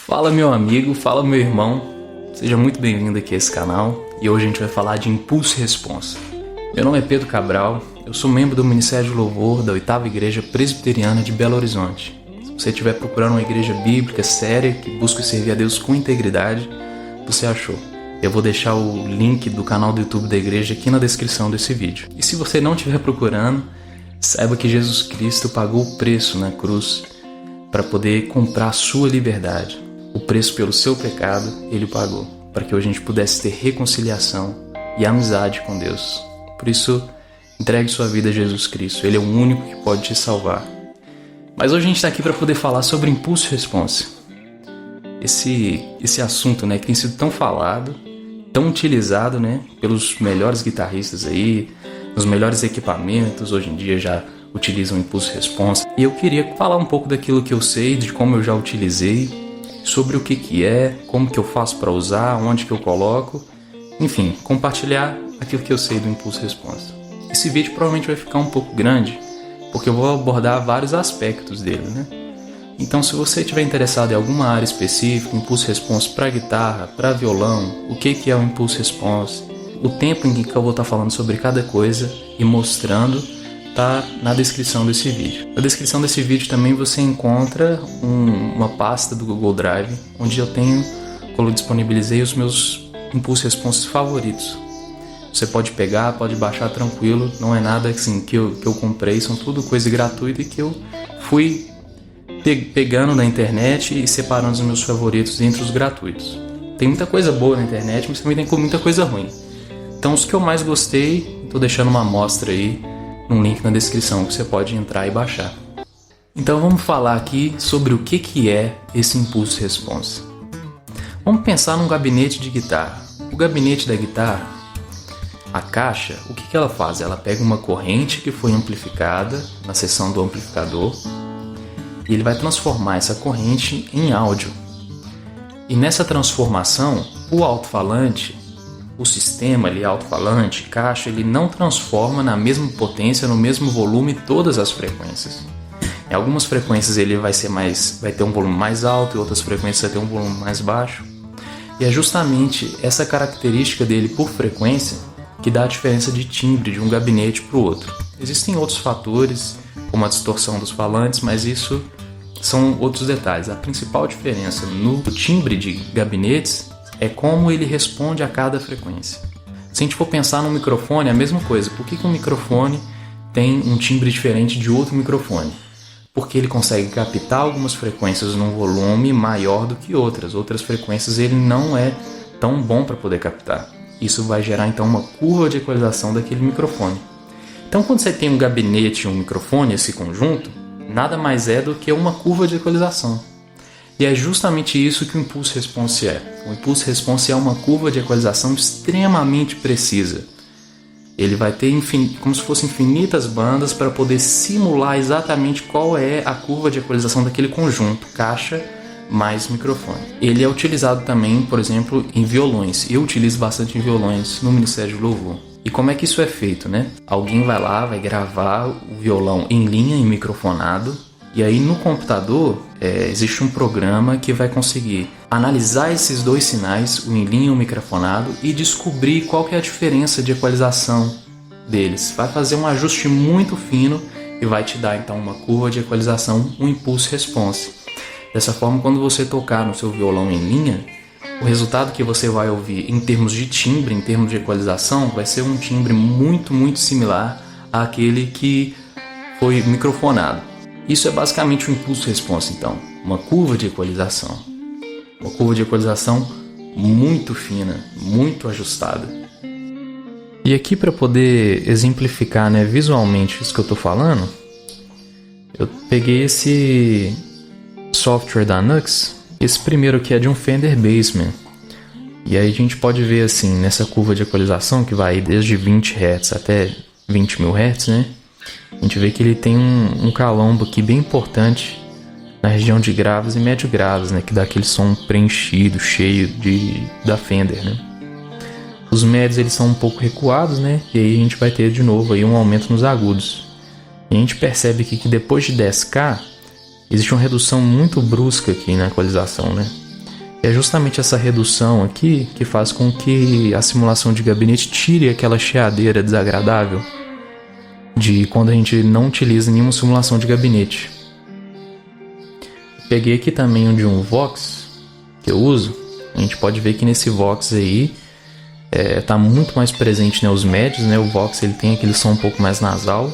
Fala meu amigo, fala meu irmão, seja muito bem-vindo aqui a esse canal e hoje a gente vai falar de Impulso e Responsa. Meu nome é Pedro Cabral, eu sou membro do Ministério de Louvor da 8ª Igreja Presbiteriana de Belo Horizonte. Se você estiver procurando uma igreja bíblica séria que busca servir a Deus com integridade, você achou. Eu vou deixar o link do canal do YouTube da igreja aqui na descrição desse vídeo. E se você não estiver procurando, saiba que Jesus Cristo pagou o preço na cruz para poder comprar a sua liberdade. O preço pelo seu pecado, Ele pagou, para que hoje a gente pudesse ter reconciliação e amizade com Deus. Por isso, entregue sua vida a Jesus Cristo, Ele é o único que pode te salvar. Mas hoje a gente está aqui para poder falar sobre Impulso e Responsa. Esse assunto, que tem sido tão falado, tão utilizado, pelos melhores guitarristas aí, nos melhores equipamentos, hoje em dia já utilizam Impulso e Responsa. E eu queria falar um pouco daquilo que eu sei, de como eu já utilizei, sobre o que é, como que eu faço para usar, onde que eu coloco, enfim, compartilhar aquilo que eu sei do Impulso e Responsa. Esse vídeo provavelmente vai ficar um pouco grande, porque eu vou abordar vários aspectos dele, Então, se você estiver interessado em alguma área específica, Impulso e Responsa para guitarra, para violão, o que é o Impulso e Responsa, o tempo em que eu vou estar falando sobre cada coisa e mostrando, tá na descrição desse vídeo. Na descrição desse vídeo também você encontra uma pasta do Google Drive, onde eu disponibilizei os meus Impulso e Responsa favoritos. Você pode pegar, pode baixar tranquilo, não é nada assim que eu comprei, são tudo coisa gratuita e que eu fui pegando na internet e separando os meus favoritos entre os gratuitos. Tem muita coisa boa na internet, mas também tem muita coisa ruim. Então os que eu mais gostei, estou deixando uma amostra aí, num link na descrição que você pode entrar e baixar. Então vamos falar aqui sobre o que é esse Impulso e Responsa. Vamos pensar num gabinete de guitarra. O gabinete da guitarra, a caixa, o que ela faz? Ela pega uma corrente que foi amplificada na seção do amplificador e ele vai transformar essa corrente em áudio. E nessa transformação, o alto-falante, o sistema ali, alto-falante, caixa, ele não transforma na mesma potência, no mesmo volume, todas as frequências. Em algumas frequências ele vai ter um volume mais alto, e outras frequências vai ter um volume mais baixo. E é justamente essa característica dele por frequência que dá a diferença de timbre de um gabinete para o outro. Existem outros fatores, como a distorção dos falantes, mas isso são outros detalhes. A principal diferença no timbre de gabinetes é como ele responde a cada frequência. Se a gente for pensar no microfone, é a mesma coisa. Por que um microfone tem um timbre diferente de outro microfone? Porque ele consegue captar algumas frequências num volume maior do que outras. Outras frequências ele não é tão bom para poder captar. Isso vai gerar então uma curva de equalização daquele microfone. Então quando você tem um gabinete e um microfone, esse conjunto, nada mais é do que uma curva de equalização. E é justamente isso que o Impulso e Responsa é. O Impulso e Responsa é uma curva de equalização extremamente precisa. Ele vai ter como se fossem infinitas bandas para poder simular exatamente qual é a curva de equalização daquele conjunto, caixa mais microfone. Ele é utilizado também, por exemplo, em violões. Eu utilizo bastante em violões no Ministério de Louvor. E como é que isso é feito, Alguém vai lá, vai gravar o violão em linha e microfonado. E aí no computador existe um programa que vai conseguir analisar esses dois sinais, o em linha e o microfonado, e descobrir qual que é a diferença de equalização deles. Vai fazer um ajuste muito fino e vai te dar então uma curva de equalização, um Impulso e Responsa. Dessa forma, quando você tocar no seu violão em linha, o resultado que você vai ouvir em termos de timbre, em termos de equalização, vai ser um timbre muito, muito similar àquele que foi microfonado. Isso é basicamente o Impulso e Responsa, então. Uma curva de equalização. Uma curva de equalização muito fina, muito ajustada. E aqui para poder exemplificar visualmente isso que eu estou falando, eu peguei esse software da Nux, esse primeiro aqui é de um Fender Bassman. E aí a gente pode ver assim, nessa curva de equalização, que vai desde 20 Hz até 20.000 Hz, a gente vê que ele tem um calombo aqui bem importante na região de graves e médio graves, que dá aquele som preenchido, cheio da Fender, Os médios eles são um pouco recuados, e aí a gente vai ter de novo aí um aumento nos agudos. E a gente percebe aqui que depois de 10K existe uma redução muito brusca aqui na equalização, É justamente essa redução aqui que faz com que a simulação de gabinete tire aquela chiadeira desagradável de quando a gente não utiliza nenhuma simulação de gabinete. Peguei aqui também um de um Vox que eu uso. A gente pode ver que nesse Vox aí tá muito mais presente, né, os médios, né? O Vox ele tem aquele som um pouco mais nasal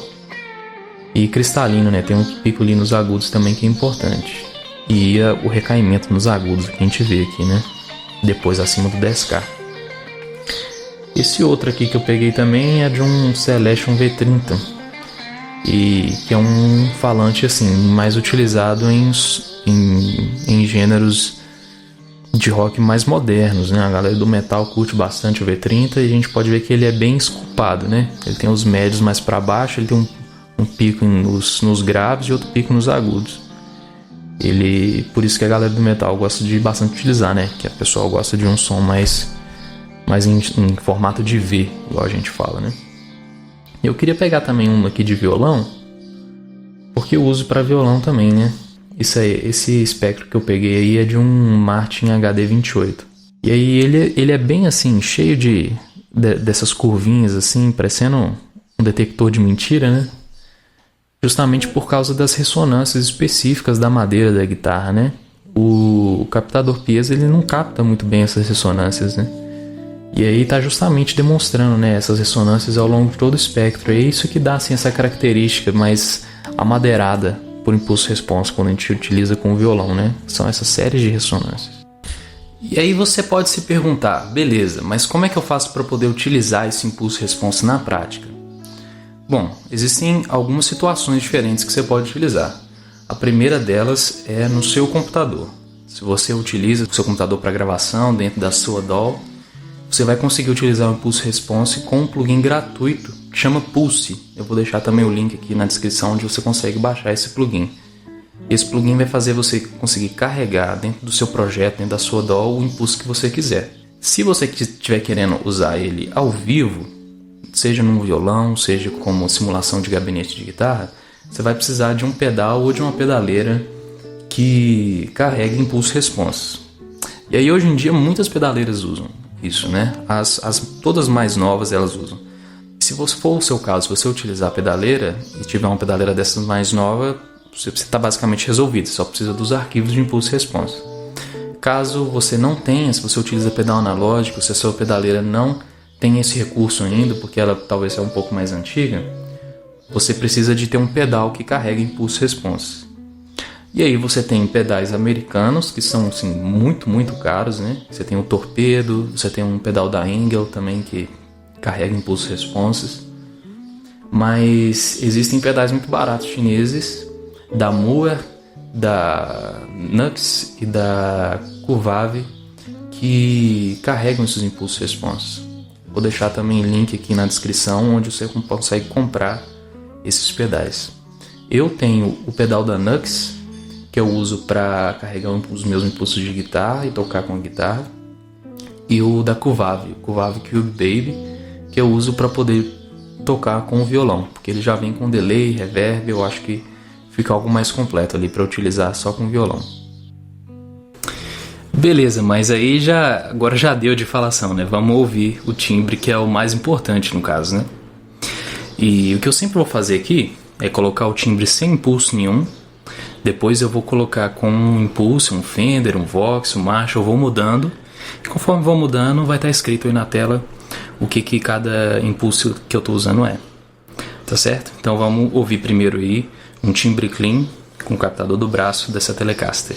e cristalino, né? Tem um pico ali nos agudos também que é importante. E o recaimento nos agudos que a gente vê aqui, né? Depois acima do 10K. Esse outro aqui que eu peguei também é de um Celestion V30. E que é um falante assim, mais utilizado em gêneros de rock mais modernos, né? A galera do metal curte bastante o V30 e a gente pode ver que ele é bem escopado, né? Ele tem os médios mais para baixo, ele tem um pico nos graves e outro pico nos agudos. Por isso que a galera do metal gosta de bastante utilizar, né? Que a pessoa gosta de um som mais em formato de V, igual a gente fala, né? Eu queria pegar também um aqui de violão, porque eu uso para violão também, né? Esse espectro que eu peguei aí é de um Martin HD28. E aí ele é bem assim, cheio dessas curvinhas assim, parecendo um detector de mentira, né? Justamente por causa das ressonâncias específicas da madeira da guitarra, né? O captador piezo ele não capta muito bem essas ressonâncias, né? E aí tá justamente demonstrando, né, essas ressonâncias ao longo de todo o espectro. É isso que dá assim, essa característica mais amadeirada por impulso-response quando a gente utiliza com o violão, né? São essas séries de ressonâncias. E aí você pode se perguntar, beleza, mas como é que eu faço para poder utilizar esse impulso-response na prática? Bom, existem algumas situações diferentes que você pode utilizar. A primeira delas é no seu computador. Se você utiliza o seu computador para gravação dentro da sua DAW, você vai conseguir utilizar o Impulse Response com um plugin gratuito que chama Pulse. Eu vou deixar também o link aqui na descrição onde você consegue baixar esse plugin. Esse plugin vai fazer você conseguir carregar dentro do seu projeto, dentro da sua DAW, o impulso que você quiser. Se você estiver querendo usar ele ao vivo, seja num violão, seja como simulação de gabinete de guitarra, você vai precisar de um pedal ou de uma pedaleira que carregue impulso response. E aí hoje em dia muitas pedaleiras usam isso, né? Todas mais novas elas usam. Se for o seu caso, se você utilizar a pedaleira e tiver uma pedaleira dessas mais nova, você está basicamente resolvido, você só precisa dos arquivos de impulso response. Caso você não tenha, se você utiliza pedal analógico, se a sua pedaleira não tem esse recurso ainda, porque ela talvez seja um pouco mais antiga, você precisa de ter um pedal que carrega impulso response. E aí você tem pedais americanos que são assim, muito, muito caros, né? Você tem o Torpedo, você tem um pedal da Engel também que carrega impulso responses. Mas existem pedais muito baratos chineses, da Moore, da Nux e da Curvave, que carregam esses impulsos responses. Vou deixar também link aqui na descrição onde você consegue comprar esses pedais. Eu tenho o pedal da Nux, que eu uso para carregar os meus impulsos de guitarra e tocar com a guitarra, e o da Curvave, o Curvave Cube Baby, que eu uso para poder tocar com o violão, porque ele já vem com delay, reverb, eu acho que fica algo mais completo ali para utilizar só com violão. Beleza, mas aí agora já deu de falação, né? Vamos ouvir o timbre, que é o mais importante no caso, né? E o que eu sempre vou fazer aqui é colocar o timbre sem impulso nenhum. Depois eu vou colocar com um impulso, um Fender, um Vox, um Marshall, eu vou mudando. E conforme vou mudando, vai estar escrito aí na tela o que cada impulso que eu estou usando é. Tá certo? Então vamos ouvir primeiro aí um timbre clean com o captador do braço dessa Telecaster.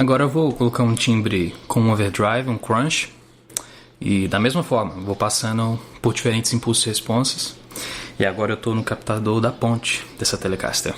Agora eu vou colocar um timbre com um overdrive, um crunch. E da mesma forma, vou passando por diferentes impulsos e responses. E agora eu estou no captador da ponte dessa Telecaster.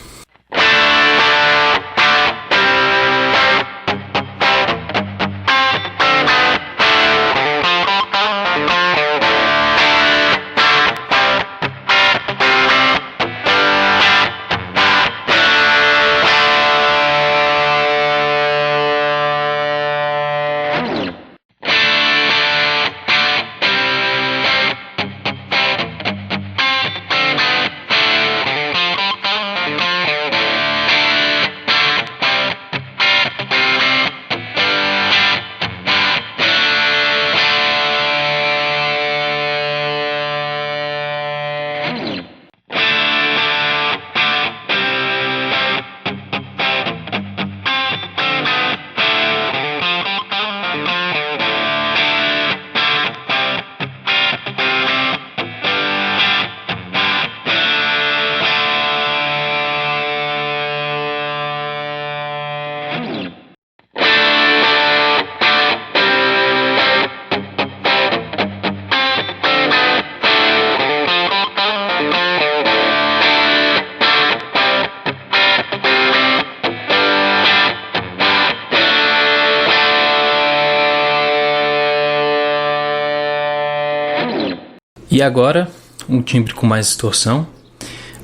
E agora, um timbre com mais distorção.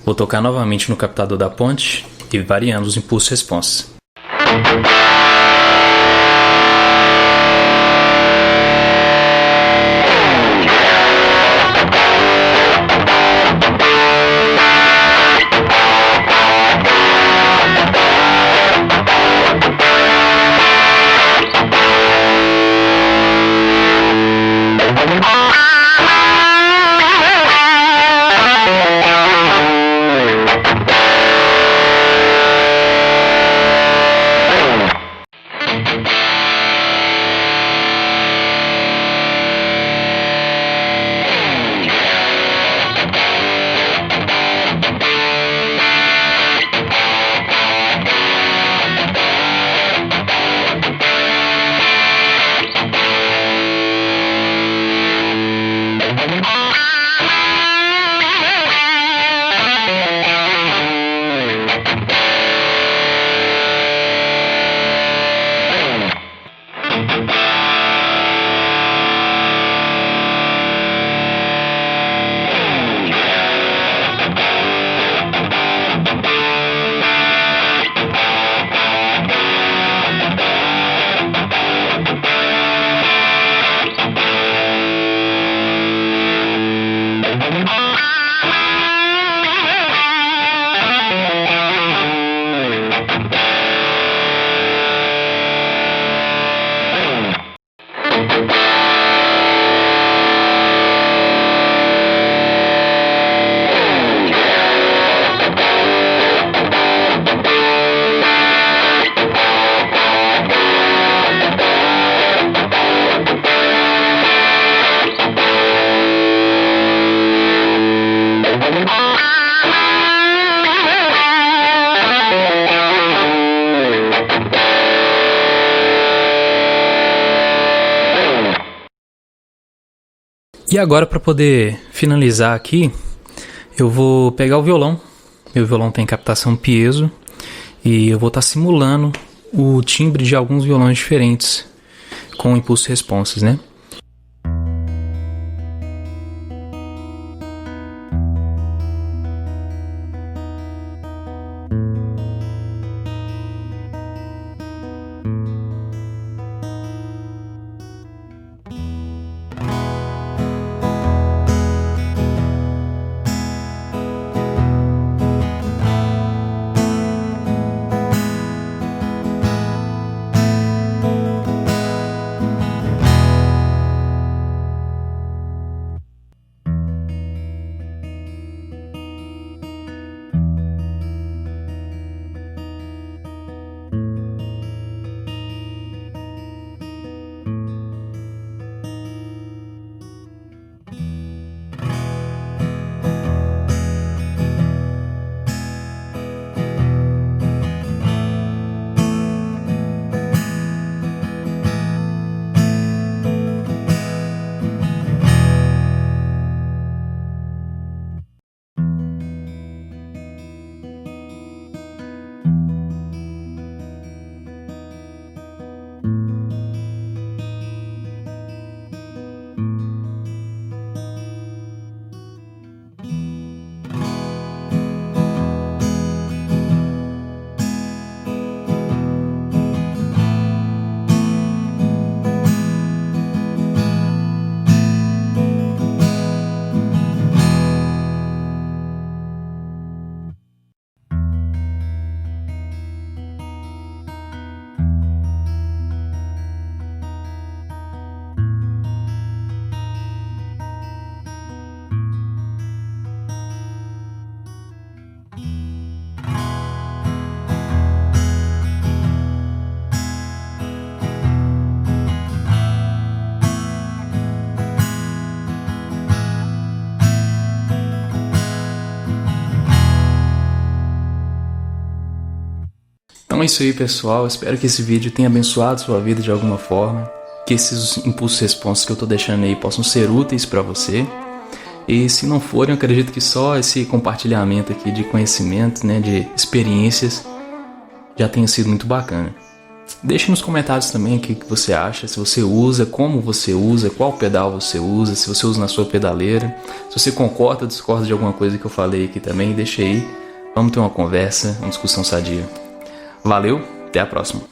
Vou tocar novamente no captador da ponte e variando os impulsos e responses. E agora, para poder finalizar aqui, eu vou pegar o violão. Meu violão tem captação piezo e eu vou estar simulando o timbre de alguns violões diferentes com impulsos e responses, né? Então é isso aí, pessoal. Espero que esse vídeo tenha abençoado sua vida de alguma forma, que esses impulsos respostas que eu tô deixando aí possam ser úteis para você. E se não forem, eu acredito que só esse compartilhamento aqui de conhecimento, né, de experiências, já tenha sido muito bacana. Deixe nos comentários também o que você acha, se você usa, como você usa, qual pedal você usa, se você usa na sua pedaleira, se você concorda ou discorda de alguma coisa que eu falei aqui também, deixa aí, vamos ter uma conversa, uma discussão sadia. Valeu, até a próxima.